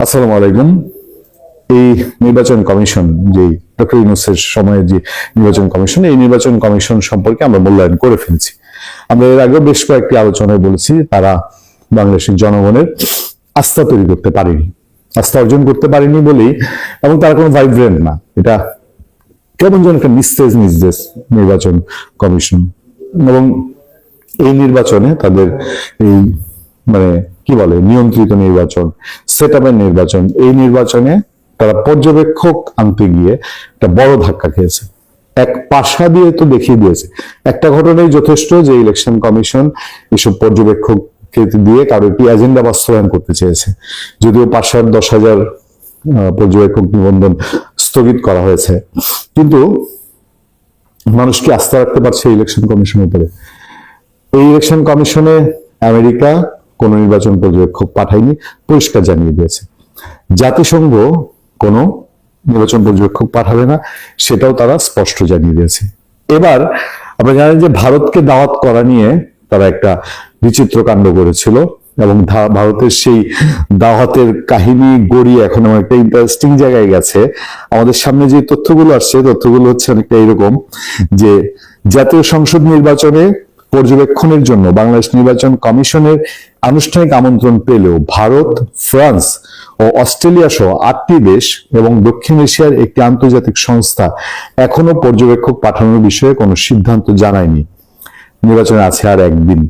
আসসালামু আলাইকুম। এই নির্বাচন কমিশন, যে ডক্টর ইউনূসের সময়ে যে নির্বাচন কমিশন, এই নির্বাচন কমিশন সম্পর্কে আমরা মূল্যায়ন করে ফেলেছি। আমরা এর আগে বেশ কয়েকটি আলোচনায় বলেছি তারা বাংলাদেশের জনগণের আস্থা তৈরি করতে পারেনি, আস্থা অর্জন করতে পারেনি বলেই, এবং তারা কোনো ভাইব্রেন্ট না। এটা কেমন যেন একটা নিস্তেজ নির্বাচন কমিশন। এবং এই নির্বাচনে তাদের এই মানে কি বলে নিয়ন্ত্রিত নির্বাচন, সেটআপের নির্বাচন, এই নির্বাচনে তারা পর্যবেক্ষক আনতে গিয়ে একটা বড় ধাক্কা খেয়েছে। এক পাশা দিয়ে তো দেখিয়ে দিয়েছে, একটা ঘটনাই যথেষ্ট যে ইলেকশন কমিশন এসব পর্যবেক্ষক দিয়ে কারো একটি এজেন্ডা বাস্তবায়ন করতে চেয়েছে। যদিও 5,000-10,000 পর্যবেক্ষক নিবন্ধন স্থগিত করা হয়েছে, কিন্তু মানুষ কি আস্থা রাখতে পারছে ইলেকশন কমিশনের উপরে? এই ইলেকশন কমিশনে আমেরিকা কোন নির্বাচন পর্যবেক্ষক পাঠায়নি, পরিষ্কার জানিয়ে দিয়েছে। জাতিসংঘ কোন নির্বাচন পর্যবেক্ষক পাঠাবে না, সেটাও তারা স্পষ্ট জানিয়ে দিয়েছে। এবার আমরা জানেন যে ভারতকে দাওয়াত করা নিয়ে তারা একটা বিচিত্র কাণ্ড করেছিল, এবং ভারতের সেই দাওয়াতের কাহিনী গড়িয়ে এখন আমার একটা ইন্টারেস্টিং জায়গায় গেছে। আমাদের সামনে যে তথ্যগুলো আসছে, তথ্যগুলো হচ্ছে অনেকটা এরকম যে জাতীয় সংসদ নির্বাচনে পর্যবেক্ষণের জন্য বাংলাদেশ নির্বাচন কমিশনের আনুষ্ঠানিক আমন্ত্রণ পেলেও ভারত, ফ্রান্স ও অস্ট্রেলিয়া সহ 8টি দেশ এবং দক্ষিণ এশিয়ার একটি আন্তর্জাতিক সংস্থা এখনো পর্যবেক্ষক পাঠানোর বিষয়ে কোনো সিদ্ধান্ত জানায়নি। নির্বাচনে আছে আর একদিন।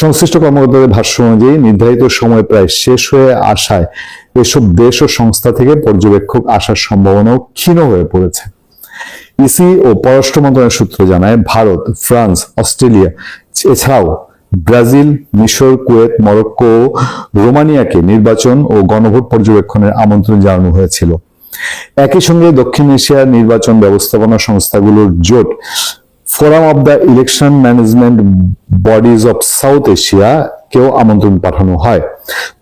সংশ্লিষ্ট কর্মকর্তাদের ভাষ্য অনুযায়ী নির্ধারিত সময় প্রায় শেষ হয়ে আসায় এসব দেশ ও সংস্থা থেকে পর্যবেক্ষক আসার সম্ভাবনাও ক্ষীণ হয়ে পড়েছে। ইসি ও পররাষ্ট্র মন্ত্রণালয়ের সূত্র জানায়, ভারত, ফ্রান্স, অস্ট্রেলিয়া এছাড়াও ব্রাজিল, মিশর, কুয়েত, মরক্কো ও রোমানিয়াকে নির্বাচন ও গণভোট পর্যবেক্ষণের আমন্ত্রণ জানানো হয়েছিল। একই সঙ্গে দক্ষিণ এশিয়ার নির্বাচন ব্যবস্থাপনা সংস্থাগুলোর জোট forum of the election management bodies of south Asia কেও আমন্ত্রণ পাঠানো হয়।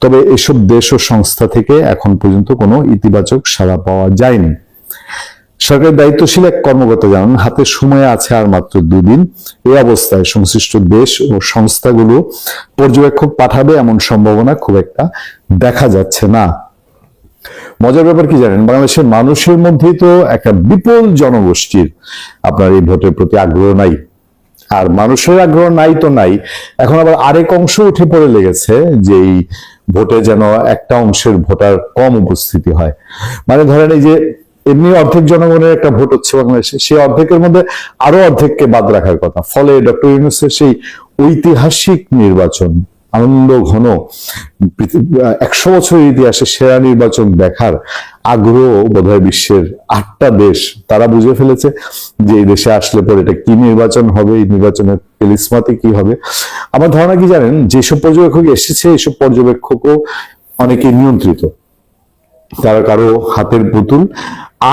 তবে এসব দেশ ও সংস্থা থেকে এখন পর্যন্ত কোনো ইতিবাচক সাড়া পাওয়া যায়নি। সরকারের দায়িত্বশীল এক কর্মকর্তা জানান, হাতে সময় আছে আর মাত্র 2 দিন। এই অবস্থায় সংশ্লিষ্ট দেশ ও সংস্থাগুলো পর্যবেক্ষক পাঠাবে এমন সম্ভাবনা খুব একটা দেখা যাচ্ছে না। মজার ব্যাপার কি জানেন, বাংলাদেশের মানুষের মধ্যেই তো একটা বিপুল জনগোষ্ঠীর আপনার এই ভোটের প্রতি আগ্রহ নাই। আর মানুষের আগ্রহ নাই তো নাই, এখন আবার আরেক অংশ উঠে পড়ে লেগেছে যে এই ভোটে যেন একটা অংশের ভোটার কম উপস্থিতি হয়। মানে ধরেন এই যে এমনি অর্ধেক জনগণের একটা ভোট হচ্ছে বাংলাদেশে, সেই অর্ধেকের মধ্যে আরো অর্ধেককে বাদ রাখার কথা। ফলে ডক্টর ইউনূসের সেই ঐতিহাসিক নির্বাচন, আনন্দ ঘন 100 বছরের ইতিহাসে সেরা নির্বাচন দেখার আগ্রহ বোধহয় বিশ্বের 8টা দেশ, তারা বুঝে ফেলেছে যে এই দেশে আসলে পরে এটা কি নির্বাচন হবে, এই নির্বাচনের তেলিস্মাতে কি হবে। আমার ধারণা কি জানেন, যেসব পর্যবেক্ষক এসেছে এইসব পর্যবেক্ষকও অনেকে নিয়ন্ত্রিত, তারা কারো হাতের পুতুল।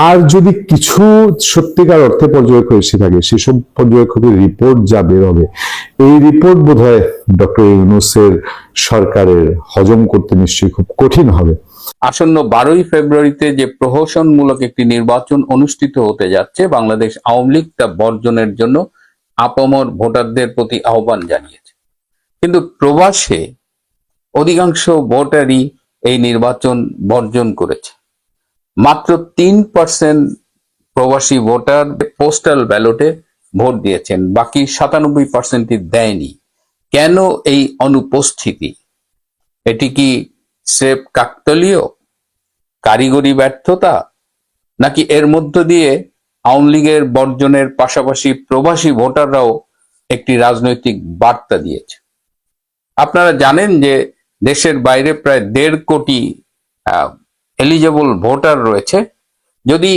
আর যদি কিছু সত্যিকার অর্থে পর্যবেক্ষক এসে থাকে, সেসব পর্যবেক্ষকের রিপোর্ট যা বের হবে, এই রিপোর্ট বোধহয় ডক্টর ইউনূসের সরকারের হজম করতে নিশ্চয়ই খুব কঠিন হবে। আসন্ন 12ই ফেব্রুয়ারিতে যে প্রহসনমূলক একটি নির্বাচন অনুষ্ঠিত হতে যাচ্ছে, বাংলাদেশ আওয়ামী লীগ তা বর্জনের জন্য আপামর ভোটারদের প্রতি আহ্বান জানিয়েছে। কিন্তু প্রবাসে অধিকাংশ ভোটারই এই নির্বাচন বর্জন করেছে। মাত্র 3% প্রবাসী ভোটার পোস্টাল ব্যালটে ভোট দিয়েছেন, বাকি 97%ই দেয়নি। কেন এই অনুপস্থিতি? এটি কি স্রেফ কাকতালীয়, কারিগরি ব্যর্থতা, নাকি এর মধ্য দিয়ে আওয়ামী লীগের বর্জনের পাশাপাশি প্রবাসী ভোটাররাও একটি রাজনৈতিক বার্তা দিয়েছে? আপনারা জানেন যে দেশের বাইরে প্রায় 1.5 কোটি এলিজেবল ভোটার রয়েছে। যদি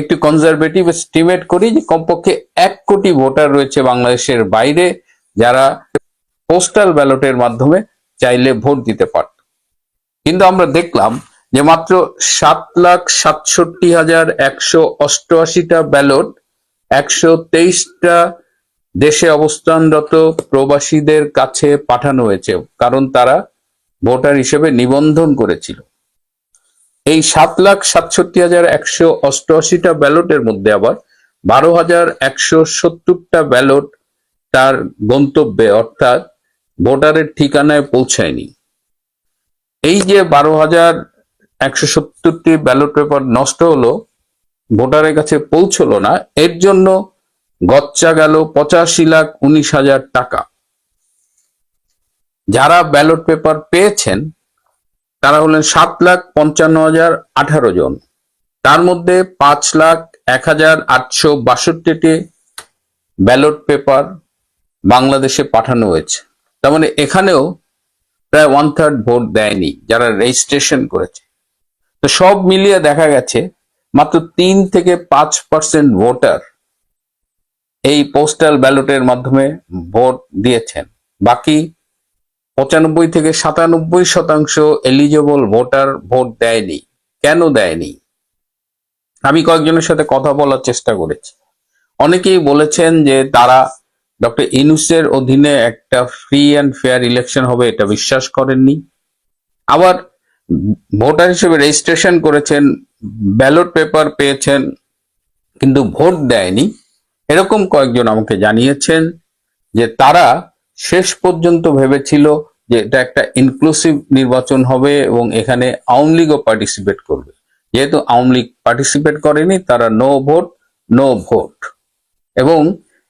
একটু কনজারভেটিভ এস্টিমেট করি যে কমপক্ষে 1 কোটি ভোটার রয়েছে বাংলাদেশের বাইরে, যারা পোস্টাল ব্যালটের মাধ্যমে চাইলে ভোট দিতে পারত। কিন্তু আমরা দেখলাম যে মাত্র 7,67,188টা ব্যালট 123টা দেশে অবস্থানরত প্রবাসীদের কাছে পাঠানো হয়েছে, কারণ তারা ভোটার হিসেবে নিবন্ধন করেছিল। এই 7,67,188টা ব্যালটের মধ্যে আবার 12,170টা ব্যালট তার গন্তব্যে অর্থাৎ ভোটারের ঠিকানায় পৌঁছায়নি। এই যে 170টি ব্যালট পেপার নষ্ট হলো, ভোটারের কাছে পৌঁছলো না, এর জন্য গচ্চা গেল 85,19,000 টাকা। যারা ব্যালট পেপার পেয়েছেন তারা হলেন 7,55,018 জন। তার মধ্যে 5,01,862টি ব্যালট পেপার বাংলাদেশে পাঠানো হয়েছে। তার মানে এখানেও প্রায় 1/3 ভোট দেয়নি যারা রেজিস্ট্রেশন করেছে। তো সব মিলিয়ে দেখা গেছে মাত্র 3 থেকে 5% ভোটার এই পোস্টাল ব্যালটের মাধ্যমে ভোট দিয়েছেন। বাকি 95 থেকে 97% এলিজেবল ভোটার ভোট দেয়নি। কেন দেয়নি? আমি কয়েকজনের সাথে কথা বলার চেষ্টা করেছি। অনেকেই বলেছেন যে তারা ডক্টর ইউনূসের অধীনে একটা ফ্রি অ্যান্ড ফেয়ার ইলেকশন হবে এটা বিশ্বাস করেননি। আবার ভোটার হিসেবে রেজিস্ট্রেশন করেছেন, ব্যালট পেপার পেয়েছেন, কিন্তু ভোট দেয়নি। এরকম কয়েকজন আমাকে জানিয়েছেন যে তারা শেষ পর্যন্ত ভেবেছিল যে এটা একটা ইনক্লুসিভ নির্বাচন হবে এবং এখানে আওয়ামী লীগও পার্টিসিপেট করবে। যেহেতু আওয়ামী লীগ পার্টিসিপেট করেনি, তারা নো ভোট নো ভোট। এবং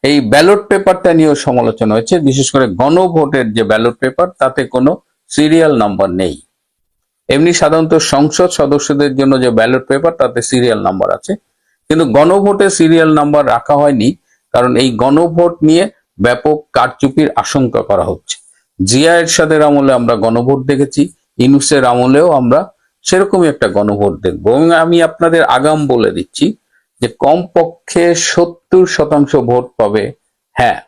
এই ব্যালট পেপারটা নিয়েও সমালোচনা হয়েছে, বিশেষ করে গণভোটের যে ব্যালট পেপার তাতে কোনো সিরিয়াল নাম্বার নেই। এমনি সাধারণত সংসদ সদস্যদের জন্য যে ব্যালট পেপার তাতে সিরিয়াল নাম্বার আছে, কিন্তু গণভোটে সিরিয়াল নাম্বার রাখা হয়নি, কারণ এই গণভোট নিয়ে ব্যাপক কারচুপির আশঙ্কা করা হচ্ছে। জিয়া এরশাদের আমলে আমরা গণভোট দেখেছি, ইউনূসের আমলেও আমরা সেরকমই একটা গণভোট দেখবো। এবং আমি আপনাদের আগাম বলে দিচ্ছি যে কমপক্ষে 70% ভোট পাবে হ্যাঁ।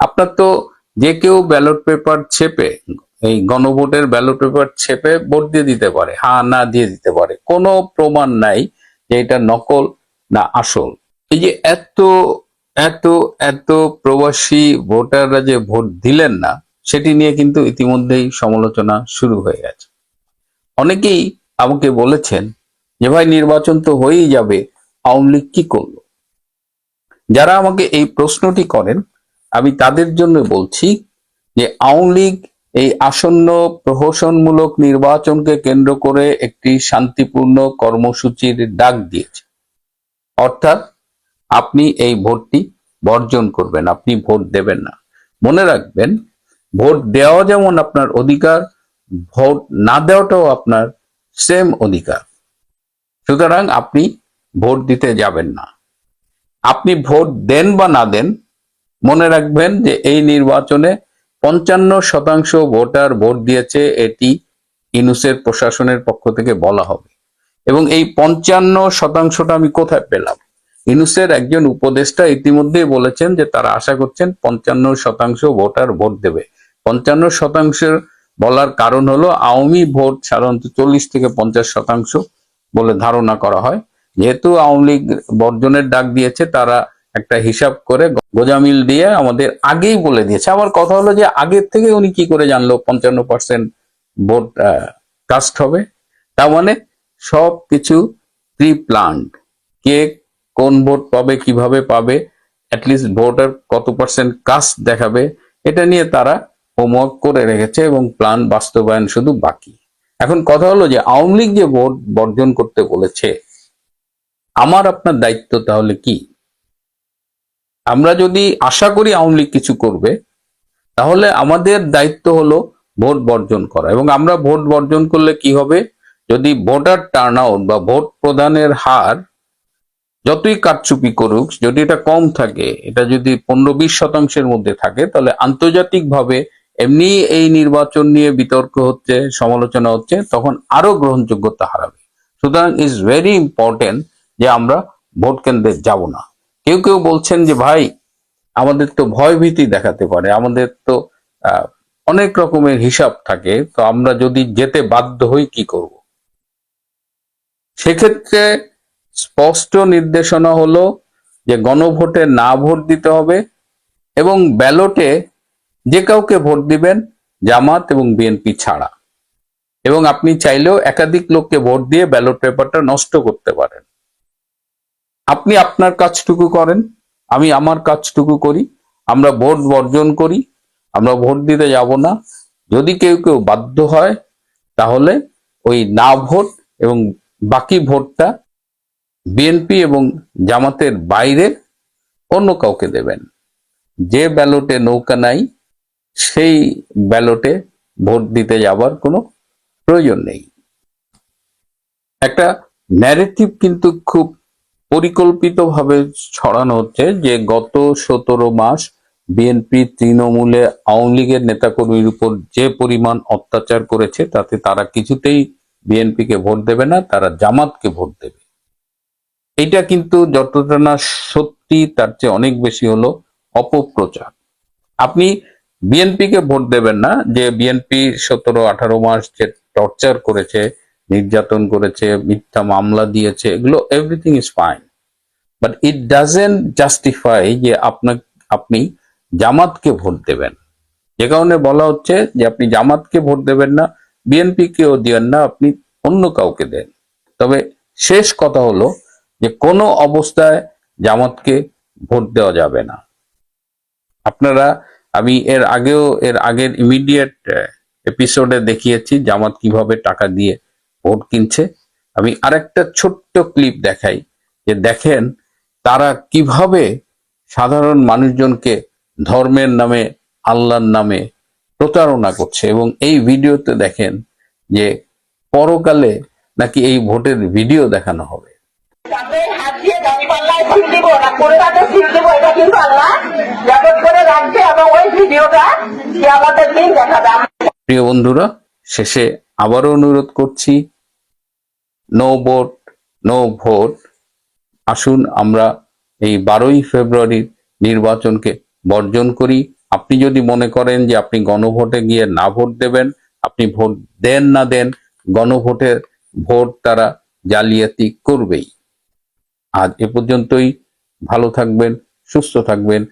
আপনার তো যে কেউ ব্যালট পেপার ছেপে, এই গণভোটের ব্যালট পেপার ছেপে ভোট দিয়ে দিতে পারে, হ্যাঁ না দিয়ে দিতে পারে, কোনো প্রমাণ নাই যে এটা নকল না আসল। এই যে এত এত এত প্রবাসী ভোটাররা যে ভোট দিলেন না, সেটি নিয়ে কিন্তু ইতিমধ্যেই সমালোচনা শুরু হয়ে গেছে। অনেকেই আমাকে বলেছেন যে ভাই নির্বাচন তো হয়েই যাবে, আওয়ামী লীগ কি করলো? যারা আমাকে এই প্রশ্নটি করেন আমি তাদের জন্য বলছি যে আওয়ামী লীগ এই আসন্ন প্রহসনমূলক নির্বাচনকে কেন্দ্র করে একটি শান্তিপূর্ণ কর্মসূচির ডাক দিয়েছে। অর্থাৎ আপনি এই ভোটটি বর্জন করবেন, আপনি ভোট দেবেন না। মনে রাখবেন, ভোট দেওয়া যেমন আপনার অধিকার, ভোট না দেওয়াটাও আপনার সেম অধিকার। সুতরাং আপনি ভোট দিতে যাবেন না। আপনি ভোট দেন বা না দেন, মনে রাখবেন যে এই নির্বাচনে 55% ভোটার ভোট দিয়েছে, এটি ইউনূসের প্রশাসনের পক্ষ থেকে বলা হবে। এবং এই 55%টা আমি কোথায় পেলাম? ইউনূসের একজন উপদেষ্টা ইতিমধ্যেই বলেছেন যে তারা আশা করছেন 55% ভোটার ভোট দেবে। 55% বলার কারণ হলো আওয়ামী ভোট সাধারণত 40 থেকে 50% বলে ধারণা করা হয়। যেহেতু আওয়ামী লীগ বর্জনের ডাক দিয়েছে, তারা একটা হিসাব করে গোজামিল দিয়ে আমাদের আগেই বলে দিয়েছে। আমার কথা হলো যে আগের থেকে উনি কি করে জানলো 55% ভোট কাস্ট হবে? তার মানে সবকিছু প্রি প্ল্যান্ড। কে কোন ভোট পাবে, কিভাবে পাবে, অ্যাটলিস্ট ভোটার কত পার্সেন্ট কাস্ট দেখাবে, এটা নিয়ে তারা হোমওয়ার্ক করে রেখেছে এবং প্ল্যান বাস্তবায়ন শুধু বাকি। এখন কথা হলো যে আওয়ামী লীগ যে ভোট বর্জন করতে বলেছে, আমার আপনার দায়িত্ব তাহলে কি? আমরা যদি আশা করি আওয়ামী লীগ কিছু করবে, তাহলে আমাদের দায়িত্ব হলো ভোট বর্জন করা। এবং আমরা ভোট বর্জন করলে কি হবে? যদি ভোটার টার্ন আউট বা ভোট প্রদানের হার যতই কারচুপি করুক, যদি এটা কম থাকে, এটা যদি 15-20% মধ্যে থাকে, তাহলে আন্তর্জাতিকভাবে এমনি এই নির্বাচন নিয়ে বিতর্ক হচ্ছে, সমালোচনা হচ্ছে, তখন আরো গ্রহণযোগ্যতা হারাবে। সুতরাং ইজ ভেরি ইম্পর্টেন্ট যে আমরা ভোট কেন্দ্রে যাব না। কেউ কেউ বলছেন যে ভাই আমাদের তো ভয় ভীতি দেখাতে পারে, আমাদের তো অনেক রকমের হিসাব থাকে, তো আমরা যদি যেতে বাধ্য হই কি করব? সেক্ষেত্রে স্পষ্ট নির্দেশনা হলো যে গণভোটে না ভোট দিতে হবে এবং ব্যালটে যে কাউকে ভোট দিবেন জামাত এবং বিএনপি ছাড়া। এবং আপনি চাইলেও একাধিক লোককে ভোট দিয়ে ব্যালট পেপারটা নষ্ট করতে পারেন। আপনি আপনার কাজটুকু করেন, আমি আমার কাজটুকু করি, আমরা ভোট বর্জন করি, আমরা ভোট দিতে যাব না। যদি কেউ কেউ বাধ্য হয় তাহলে ওই না ভোট এবং বাকি ভোটটা বিএনপি এবং জামাতের বাইরে অন্য কাউকে দেবেন। যে ব্যালটে নৌকা নাই সেই ব্যালটে ভোট দিতে যাবার কোনো প্রয়োজন নেই। একটা ন্যারেটিভ কিন্তু খুব পরিকল্পিতভাবে ছড়ানো হচ্ছে যে গত 17 মাস বিএনপি তৃণমূলে আওয়ামী লীগের নেতাকর্মীর উপর যে পরিমাণ অত্যাচার করেছে তাতে তারা কিছুতেই বিএনপিকে ভোট দেবে না, তারা জামাতকে ভোট দেবে। এটা কিন্তু যতটা না সত্যি তার চেয়ে অনেক বেশি হলো অপপ্রচার। আপনি বিএনপিকে ভোট দেবেন না, যে বিএনপি 17-18 মাস যে টর্চার করেছে, নির্যাতন করেছে, মিথ্যা মামলা দিয়েছে, এগুলো everything is fine, but it doesn't justify যে আপনি জামাতকে ভোট দেবেন। যে কারণে বলা হচ্ছে যে আপনি জামাতকে ভোট দেবেন না, বিএনপি কেও দিবেন না, আপনি অন্য কাউকে দেন। তবে শেষ কথা হলো যে কোনো অবস্থায় জামাতকে ভোট দেওয়া যাবে না। আপনারা, আমি এর আগের ইমিডিয়েট এপিসোডে দেখিয়েছি জামাত কিভাবে টাকা দিয়ে ভোট কিনছে। আমি আরেকটা ছোট্ট ক্লিপ দেখাই, যে দেখেন তারা কিভাবে সাধারণ মানুষজনকে ধর্মের নামে, আল্লাহর নামে প্রতারণা করছে। এবং এই ভিডিওতে দেখেন যে পরকালে নাকি এই ভোটের ভিডিও দেখানো হবে। তাদের হাত দিয়ে দাঁড়িপাল্লায় সিল দিব না, করে তাদের সিল দিব, এটা কিন্তু আল্লাহ যাবত করে রাখছে এবং ওই ভিডিওটা কিয়ামতের দিন দেখাবে। প্রিয় বন্ধুরা, শেষে আবারও অনুরোধ করছি, নো ভোট নো ভোট। আসুন আমরা এই 12ই ফেব্রুয়ারির নির্বাচনকে বর্জন করি। আপনি যদি মনে করেন যে আপনি গণভোটে গিয়ে না ভোট দেবেন, আপনি ভোট দেন না দেন, গণভোটের ভোট তারা জালিয়াতি করবেই। আজ এ পর্যন্তই। ভালো থাকবেন, সুস্থ থাকবেন।